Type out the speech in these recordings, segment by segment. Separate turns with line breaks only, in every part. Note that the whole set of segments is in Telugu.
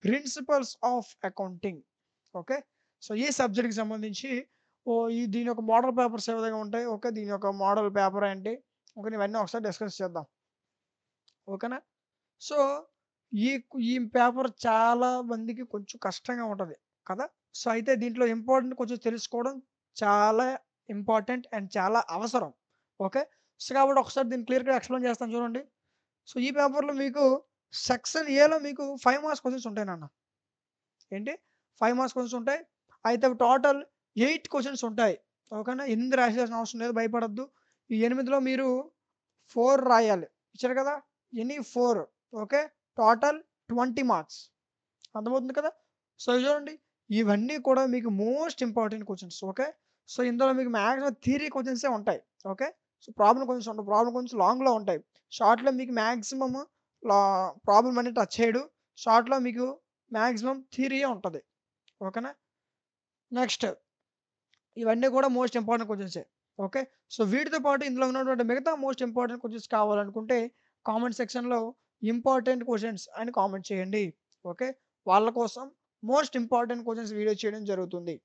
Principles of accounting. Okay. So, ఈ సబ్జెక్ట్‌కి సంబంధించి దీని యొక్క మోడల్ పేపర్స్ ఏ విధంగా ఉంటాయి. ఓకే. దీని యొక్క మోడల్ పేపర్ ఏంటి? ఓకే. ఇవన్నీ ఒకసారి డిస్కస్ చేద్దాం. ఓకేనా? సో, ఈ పేపర్ చాలా మందికి కొంచెం కష్టంగా ఉంటది కదా! సో, అయితే దీంట్లో ఇంపార్టెంట్ కొంచెం తెలుసుకోవడం చాలా ఇంపార్టెంట్ అండ్ చాలా అవసరం. ఓకే. సో, కాబట్టి ఒకసారి దీన్ని క్లియర్‌గా ఎక్స్‌ప్లెయిన్ చేస్తాను చూడండి. సో, ఈ పేపర్‌లో మీకు సెక్షన్ ఏలో మీకు 5 మార్క్స్ క్వెషన్స్ ఉంటాయి నాన్న. ఏంటి? 5 మార్క్స్ క్వెషన్స్ ఉంటాయి. అయితే అవి టోటల్ 8 క్వెషన్స్ ఉంటాయి. ఓకేనా? 8 రాసేయాల్సిన అవసరం లేదు, భయపడొద్దు. ఈ 8లో మీరు 4 రాయాలి. ఇచ్చారు కదా! ఎనీ 4. ఓకే. Total 20 marks. అర్థమవుతుంది కదా! సో, ఇవి చూడండి. ఇవన్నీ కూడా మీకు most important questions. Okay. So, ఇందులో మీకు మాక్సిమం థియరీ క్వెషన్సే ఉంటాయి. ఓకే. సో, ప్రాబ్లమ్ క్వెషన్స్ ఉండవు. ప్రాబ్లమ్ క్వెషన్స్ లాంగ్‌లో ఉంటాయి. షార్ట్‌లో మీకు మాక్సిమమ్ లా ప్రాబ్లమ్ అనేది టచ్ చేయడు. షార్ట్‌లో మీకు మాక్సిమం థియరీయే ఉంటది. ఓకేనా? నెక్స్ట్ ఇవన్నీ కూడా మోస్ట్ ఇంపార్టెంట్ క్వెషన్సే. ఓకే. సో, వీటితో పాటు ఇందులో ఉన్నటువంటి మిగతా మోస్ట్ ఇంపార్టెంట్ క్వెషన్స్ కావాలనుకుంటే కామెంట్ సెక్షన్‌లో ఇంపార్టెంట్ క్వెషన్స్ అని కామెంట్ చేయండి. ఓకే. వాళ్ళ కోసం మోస్ట్ ఇంపార్టెంట్ క్వెషన్స్ వీడియో చేయడం జరుగుతుంది.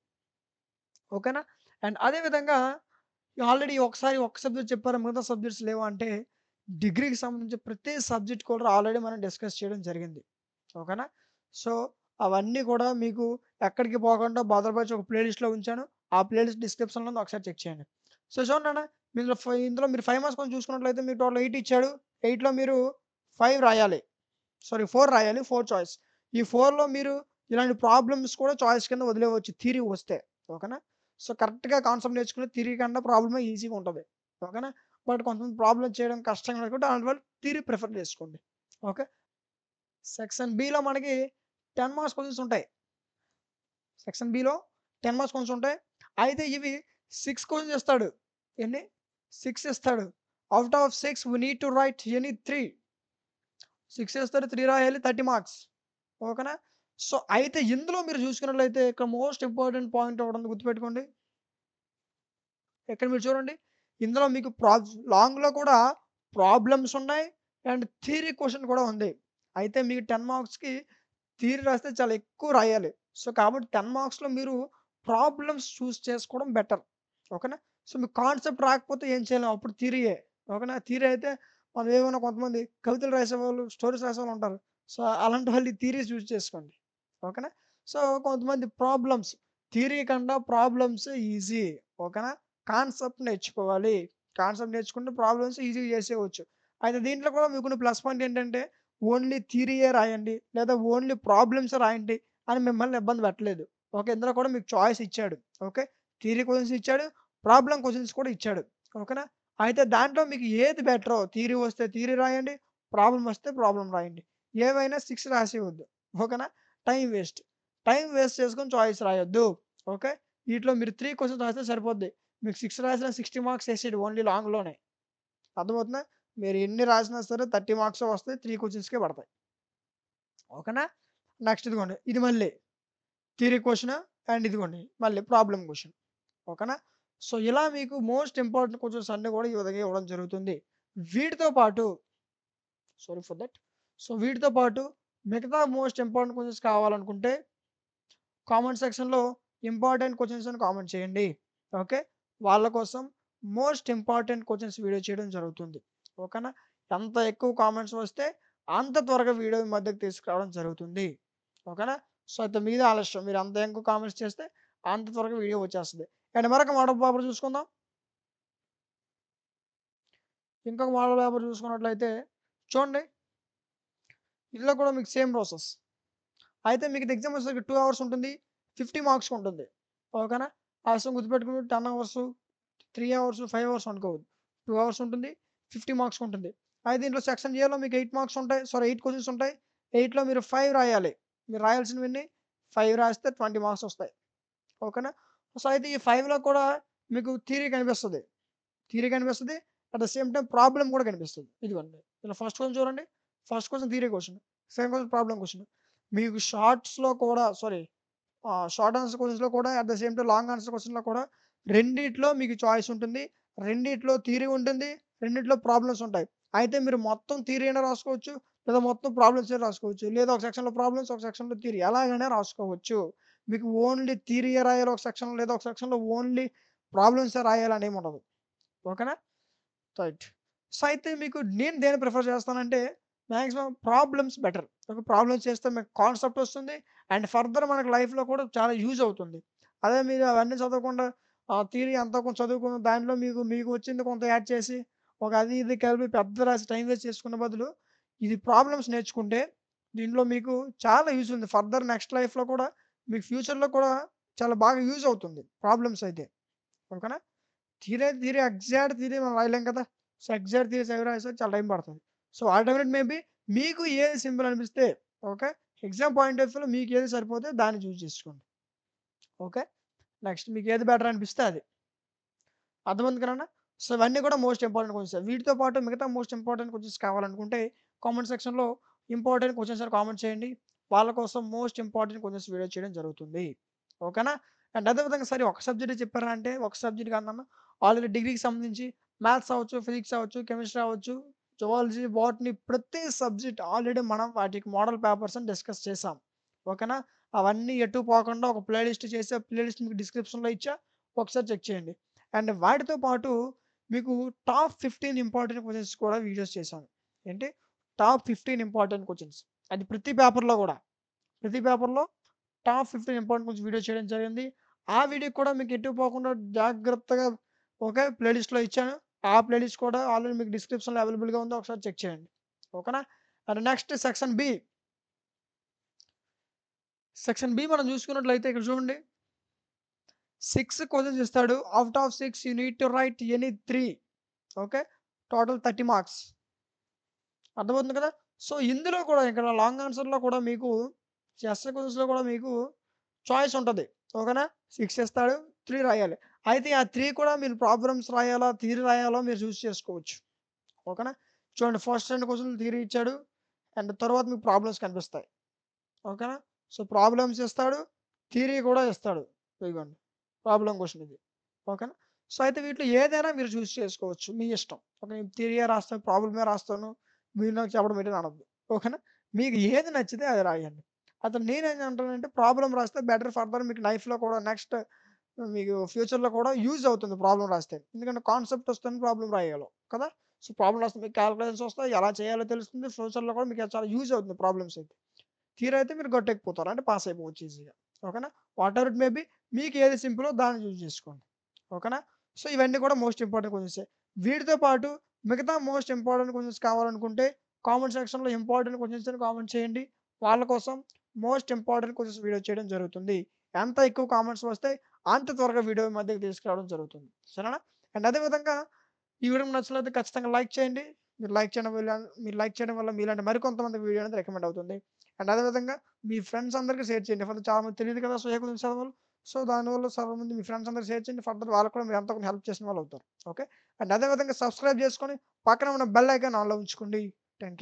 ఓకేనా? అండ్ అదే విధంగా ఆల్రెడీ ఒకసారి ఒక సబ్జెక్ట్ చెప్పారు, మిగతా సబ్జెక్ట్స్ లేవా అంటే డిగ్రీకి సంబంధించి ప్రతి సబ్జెక్ట్ కూడా ఆల్రెడీ మనం డిస్కస్ చేయడం జరిగింది. ఓకేనా? సో, అవన్నీ కూడా మీకు ఎక్కడికి పోకుండా భద్రపరిచి ఒక ప్లేలిస్ట్‌లో ఉంచాను. ఆ ప్లేలిస్ట్ డిస్క్రిప్షన్‌లో ఉంది, ఒకసారి చెక్ చేయండి. సో, చూడండి అన్న, ఇందులో మీరు 5 మార్క్స్ కొంచెం చూసుకున్నట్లయితే మీకు టోటల్ 8 ఇచ్చాడు. 8లో మీరు 5 రాయాలి. సారీ, 4 రాయాలి. 4 చాయిస్. ఈ 4లో మీరు ఇలాంటి ప్రాబ్లమ్స్ కూడా చాయిస్ కింద వదిలేయవచ్చు థియరీ వస్తే. ఓకేనా? సో, కరెక్ట్‌గా కాన్సెప్ట్ నేర్చుకుని థియరీ కన్నా ప్రాబ్లమే ఈజీగా ఉంటది. ఓకేనా? బట్ కొంతమంది ప్రాబ్లమ్ చేయడం కష్టంగా అనుకుంటే అలాంటి వాళ్ళు థియరీ ప్రిఫర్ చేసుకోండి. ఓకే. సెక్షన్ బిలో మనకి 10 మార్క్స్ క్వెషన్స్ ఉంటాయి. సెక్షన్ బిలో 10 మార్క్స్ క్వెషన్స్ ఉంటాయి. అయితే ఇవి 6 క్వెషన్స్ ఇస్తాడు. ఎన్ని? 6 ఇస్తాడు. Out of 6 we need to write any 3. 6 ఇస్తాడు, 3 రాయాలి, 30 మార్క్స్. ఓకేనా? సో, అయితే ఇందులో మీరు చూసుకున్నట్లయితే ఇక్కడ మోస్ట్ ఇంపార్టెంట్ పాయింట్ ఒకటి ఉంది, గుర్తుపెట్టుకోండి. ఇక్కడ మీరు చూడండి. ఇందులో మీకు లాంగ్‌లో కూడా ప్రాబ్లమ్స్ ఉన్నాయి. అండ్ థియరీ క్వెషన్ కూడా ఉంది. అయితే మీకు 10 మార్క్స్‌కి థియరీ రాస్తే చాలా ఎక్కువ రాయాలి. సో, కాబట్టి 10 మార్క్స్‌లో మీరు ప్రాబ్లమ్స్ చూస్ చేసుకోవడం బెటర్. ఓకేనా? సో, మీకు కాన్సెప్ట్ రాకపోతే ఏం చేయలేం, అప్పుడు థియరీయే. ఓకేనా? థియరీ అయితే మనం ఏమైనా కొంతమంది కవితలు రాసేవాళ్ళు, స్టోరీస్ రాసేవాళ్ళు ఉంటారు. సో, అలాంటి వాళ్ళు ఈ థియరీస్ యూజ్ చేసుకోండి. ఓకేనా? సో, కొంతమంది ప్రాబ్లమ్స్, థియరీ కన్నా ప్రాబ్లమ్స్ ఈజీ. ఓకేనా? కాన్సెప్ట్ నేర్చుకోవాలి. కాన్సెప్ట్ నేర్చుకుంటే ప్రాబ్లమ్స్ ఈజీగా చేసేయవచ్చు. అయితే దీంట్లో కూడా మీకున్న ప్లస్ పాయింట్ ఏంటంటే ఓన్లీ థియరీయే రాయండి, లేదా ఓన్లీ ప్రాబ్లమ్సే రాయండి అని మిమ్మల్ని ఇబ్బంది పెట్టలేదు. ఓకే. ఇందులో కూడా మీకు చాయిస్ ఇచ్చాడు. ఓకే. థియరీ క్వెషన్స్ ఇచ్చాడు. ప్రాబ్లమ్ క్వెషన్స్ కూడా ఇచ్చాడు. ఓకేనా? అయితే దాంట్లో మీకు ఏది బెటరో, థియరీ వస్తే థియరీ రాయండి. ప్రాబ్లమ్ వస్తే ప్రాబ్లమ్ రాయండి. ఏవైనా 6 రాసేయొద్దు. ఓకేనా? Time waste. టైమ్ వేస్ట్ చేసుకొని చాయిస్ రాయొద్దు. ఓకే. వీటిలో మీరు 3 క్వెషన్స్ రాస్తే సరిపోద్ది. మీకు 6 రాసినా 60 మార్క్స్ ఏసేయడు ఓన్లీ లాంగ్‌లోనే. అర్థమవుతుందా? మీరు ఎన్ని రాసినా సరే 30 మార్క్సే వస్తాయి. 3 క్వెషన్స్‌కే పడతాయి. ఓకేనా? నెక్స్ట్ ఇదిగోండి. ఇది మళ్ళీ థియరీ క్వెషన్ అండ్ ఇదిగోండి మళ్ళీ ప్రాబ్లమ్ క్వెషన్. ఓకేనా? సో, ఇలా మీకు మోస్ట్ ఇంపార్టెంట్ క్వెషన్స్ అన్నీ కూడా ఈ విధంగా ఇవ్వడం జరుగుతుంది. వీటితో పాటు సారీ ఫర్ దట్. సో, వీటితో పాటు మిగతా మోస్ట్ ఇంపార్టెంట్ క్వెషన్స్ కావాలనుకుంటే కామెంట్ సెక్షన్‌లో ఇంపార్టెంట్ క్వెషన్స్ అని కామెంట్ చేయండి. ఓకే. వాళ్ళ కోసం మోస్ట్ ఇంపార్టెంట్ క్వెషన్స్ వీడియో చేయడం జరుగుతుంది. ఓకేనా? ఎంత ఎక్కువ కామెంట్స్ వస్తే అంత త్వరగా వీడియో మీ మధ్యకి తీసుకురావడం జరుగుతుంది. ఓకేనా? సో, అయితే మీదే ఆలస్యం. మీరు ఎంత ఎక్కువ కామెంట్స్ చేస్తే అంత త్వరగా వీడియో వచ్చేస్తది. అండ్ మరొక మోడల్ పేపర్ చూసుకుందాం. ఇంకొక మోడల్ పేపర్ చూసుకున్నట్లయితే చూడండి. ఇందులో కూడా మీకు సేమ్ ప్రాసెస్. అయితే మీకు ఇది ఎగ్జామ్ వచ్చేసరికి 2 అవర్స్ ఉంటుంది. 50 మార్క్స్‌కి ఉంటుంది. ఓకేనా? ఆ విషయం గుర్తుపెట్టుకొని 10 అవర్స్, 3 అవర్స్, 5 అవర్స్ అనుకోవద్దు. 2 అవర్స్ ఉంటుంది. 50 మార్క్స్ ఉంటుంది. అయితే దీంట్లో సెక్షన్ ఏలో మీకు 8 మార్క్స్ ఉంటాయి. సారీ, 8 క్వెషన్స్ ఉంటాయి. 8లో మీరు 5 రాయాలి. మీరు రాయాల్సినవన్నీ 5 రాస్తే 20 మార్క్స్ వస్తాయి. ఓకేనా? సో, అయితే ఈ 5లో కూడా మీకు థియరీ కనిపిస్తది. థియరీ కనిపిస్తది. At the same time problem కూడా కనిపిస్తది. ఇదిగోండి. ఇలా ఫస్ట్ క్వెషన్ చూడండి. First question theory question. Second question problem question. మీకు షార్ట్స్‌లో కూడా సారీ షార్ట్ ఆన్సర్ క్వెషన్స్‌లో కూడా at the same time long answer క్వెషన్‌లో కూడా రెండిట్లో మీకు చాయిస్ ఉంటుంది. రెండిట్లో థియరీ ఉంటుంది. రెండిట్లో ప్రాబ్లమ్స్ ఉంటాయి. అయితే మీరు మొత్తం థియరీ అయినా రాసుకోవచ్చు. లేదా మొత్తం ప్రాబ్లమ్సే రాసుకోవచ్చు. లేదా ఒక సెక్షన్‌లో ప్రాబ్లమ్స్, ఒక సెక్షన్‌లో థియరీ ఎలాగైనా రాసుకోవచ్చు. మీకు ఓన్లీ థియరీయే రాయాలి ఒక సెక్షన్‌లో, లేదా ఒక సెక్షన్‌లో ఓన్లీ ప్రాబ్లమ్సే రాయాలని ఏముండదు. ఓకేనా? రైట్. సో, అయితే మీకు నేను దేన్ని ప్రిఫర్ చేస్తానంటే మాక్సిమం ప్రాబ్లమ్స్ బెటర్. ఒక ప్రాబ్లమ్స్ చేస్తే మీకు కాన్సెప్ట్ వస్తుంది. అండ్ ఫర్దర్ మనకు లైఫ్‌లో కూడా చాలా యూజ్ అవుతుంది. అదే మీరు అవన్నీ చదవకుండా థియరీ అంతా కొంచెం చదువుకుని దాంట్లో మీకు మీకు వచ్చింది కొంత యాడ్ చేసి ఒక అది ఇది కలిపి పెద్ద రాసి టైం వేస్ట్ చేసుకునే బదులు ఇది ప్రాబ్లమ్స్ నేర్చుకుంటే దీంట్లో మీకు చాలా యూజ్ ఉంది. ఫర్దర్ నెక్స్ట్ లైఫ్‌లో కూడా మీకు ఫ్యూచర్‌లో కూడా చాలా బాగా యూజ్ అవుతుంది ప్రాబ్లమ్స్ అయితే. ఓకేనా? థియరీ ఎగ్జాక్ట్ థియరీ మనం రాయలేం కదా! సో, ఎగ్జాక్ట్ థియరీస్ అవి రాసేసరికి చాలా టైం పడతది. సో, ఆల్టర్‌నేట్ మేబీ మీకు ఏది సింపుల్ అనిపిస్తే ఓకే. ఎగ్జామ్ పాయింట్ ఆఫ్ వ్యూలో మీకు ఏది సరిపోతే దాన్ని చూజ్ చేసుకోండి. ఓకే. నెక్స్ట్ మీకు ఏది బెటర్ అనిపిస్తే అది. అర్థమైంది కదన్నా? సో, ఇవన్నీ కూడా మోస్ట్ ఇంపార్టెంట్ క్వెషన్స్. వీటితో పాటు మిగతా మోస్ట్ ఇంపార్టెంట్ క్వెషన్స్ కావాలనుకుంటే కామెంట్ సెక్షన్‌లో ఇంపార్టెంట్ క్వెషన్స్ అని కామెంట్ చేయండి. వాళ్ళ కోసం మోస్ట్ ఇంపార్టెంట్ క్వెషన్స్ వీడియో చేయడం జరుగుతుంది. ఓకేనా? అండ్ అదే విధంగా సరే ఒక సబ్జెక్టే చెప్పారా అంటే ఒక సబ్జెక్ట్ కాదన్నా ఆల్రెడీ డిగ్రీకి సంబంధించి మ్యాథ్స్ అవ్వచ్చు, ఫిజిక్స్ అవ్వచ్చు, కెమిస్ట్రీ అవ్వచ్చు, జువాలజీ, బోటనీ ప్రతి సబ్జెక్ట్ ఆల్రెడీ మనం వాటికి మోడల్ పేపర్స్ అని డిస్కస్ చేసాం. ఓకేనా? అవన్నీ ఎటు పోకుండా ఒక ప్లే లిస్ట్ చేసి ఆ ప్లే లిస్ట్ మీకు డిస్క్రిప్షన్‌లో ఇచ్చా. ఒకసారి చెక్ చేయండి. అండ్ వాటితో పాటు మీకు టాప్ 15 ఇంపార్టెంట్ క్వెషన్స్ కూడా వీడియోస్ చేశాను. ఏంటి? Top 15 important questions. అది ప్రతి పేపర్‌లో గూడా. ప్రతి పేపర్‌లో టాప్ 15 ఇంపార్టెంట్ క్వెషన్స్ వీడియో చేయడం జరిగింది. ఆ వీడియో కూడా మీకు ఎటు పోకుండా జాగ్రత్తగా ఓకే. ప్లే లిస్ట్‌లో ఇచ్చాను. ఆ ప్లే లిస్ట్ కూడా ఆల్రెడీ మీకు డిస్క్రిప్షన్‌లో అవైలబుల్‌గా ఉంది. ఒకసారి చెక్ చేయండి. ఓకేనా? And next section B. Section B మనం చూసుకున్నట్లయితే ఇక్కడ చూడండి. 6 క్వెషన్స్ ఇస్తాడు. Out of 6 you need to write any 3. Okay. Total 30 marks. అర్థమవుతుంది కదా! సో, ఇందులో కూడా ఇక్కడ లాంగ్ ఆన్సర్‌లో కూడా మీకు ఎస్ఏ క్వెషన్స్‌లో కూడా మీకు చాయిస్ ఉంటది. ఓకేనా? 6 ఇస్తాడు. 3 రాయాలి. అయితే ఆ 3 కూడా మీరు ప్రాబ్లమ్స్ రాయాలా? థియరీ రాయాలో మీరు చూజ్ చేసుకోవచ్చు. ఓకేనా? చూడండి ఫస్ట్ 2 క్వెషన్‌లు థియరీ ఇచ్చాడు. అండ్ తర్వాత మీకు ప్రాబ్లమ్స్ కనిపిస్తాయి. ఓకేనా? సో, ప్రాబ్లమ్స్ ఇస్తాడు. థియరీ కూడా ఇస్తాడు. ఇదిగోండి. ప్రాబ్లమ్ క్వెషన్ ఇది. ఓకేనా? సో, అయితే వీటిలో ఏదైనా మీరు చూజ్ చేసుకోవచ్చు. మీ ఇష్టం. ఓకే. నేను థియరీయే రాస్తాను, ప్రాబ్లమే రాస్తాను. మీరు నాకు చెప్పడం ఏంటి అని అనొద్దు. ఓకేనా? మీకు ఏది నచ్చితే అది రాయండి. అతను నేనేం అంటానంటే ప్రాబ్లమ్ రాస్తే బెటర్ ఫర్దర్ మీకు లైఫ్‌లో కూడా నెక్స్ట్ మీకు ఫ్యూచర్‌లో కూడా యూజ్ అవుతుంది ప్రాబ్లమ్ రాస్తే. ఎందుకంటే కాన్సెప్ట్ వస్తేనే ప్రాబ్లమ్ రాయాలి. కదా! సో, ప్రాబ్లమ్ రాస్తే మీకు కాలిక్యులేషన్స్ వస్తాయి. ఎలా చేయాలో తెలుస్తుంది. ఫ్యూచర్‌లో కూడా మీకు చాలా యూజ్ అవుతుంది ప్రాబ్లమ్స్ అయితే. థియరీ అయితే మీరు గట్టెక్కిపోతారు. అంటే పాస్ అయిపోవచ్చు ఈజీగా. ఓకేనా? వాటెవర్ ఇట్ మే బి మీకు ఏది సింపులో దాన్ని చూజ్ చేసుకోండి. ఓకేనా? సో, ఇవన్నీ కూడా మోస్ట్ ఇంపార్టెంట్ క్వెషన్సే. వీటితో పాటు మిగతా మోస్ట్ ఇంపార్టెంట్ క్వెషన్స్ కావాలనుకుంటే కామెంట్ సెక్షన్‌లో ఇంపార్టెంట్ క్వెషన్స్ అని కామెంట్ చేయండి. వాళ్ళ కోసం మోస్ట్ ఇంపార్టెంట్ క్వెషన్స్ వీడియో చేయడం జరుగుతుంది. ఎంత ఎక్కువ కామెంట్స్ వస్తే అంత త్వరగా వీడియో మీ మధ్యకి తీసుకురావడం జరుగుతుంది. సరేనా? అండ్ అదే విధంగా ఈ వీడియో మీకు నచ్చినట్లయితే ఖచ్చితంగా లైక్ చేయండి. మీరు లైక్ చేయడం వల్ల మీలాంటి మరికొంతమందికి వీడియో అనేది రికమెండ్ అవుతుంది. అండ్ అదే విధంగా మీ ఫ్రెండ్స్ అందరికి షేర్ చేయండి. ఫర్దర్ చాలా మందికి తెలీదు కదా! సోషల్ గురించి చదవాలి. సో, దానివల్ల చాలా మంది మీ ఫ్రెండ్స్ అందరికి షేర్ చేయండి. ఫర్దర్ వాళ్ళకి కూడా మీరు ఎంతో కొంత హెల్ప్ చేసిన వాళ్ళు అవుతారు. ఓకే. అండ్ అదే విధంగా సబ్స్క్రైబ్ చేసుకొని పక్కన ఉన్న బెల్ ఐకాన్ ఆన్‌లో ఉంచుకోండి. Thank you.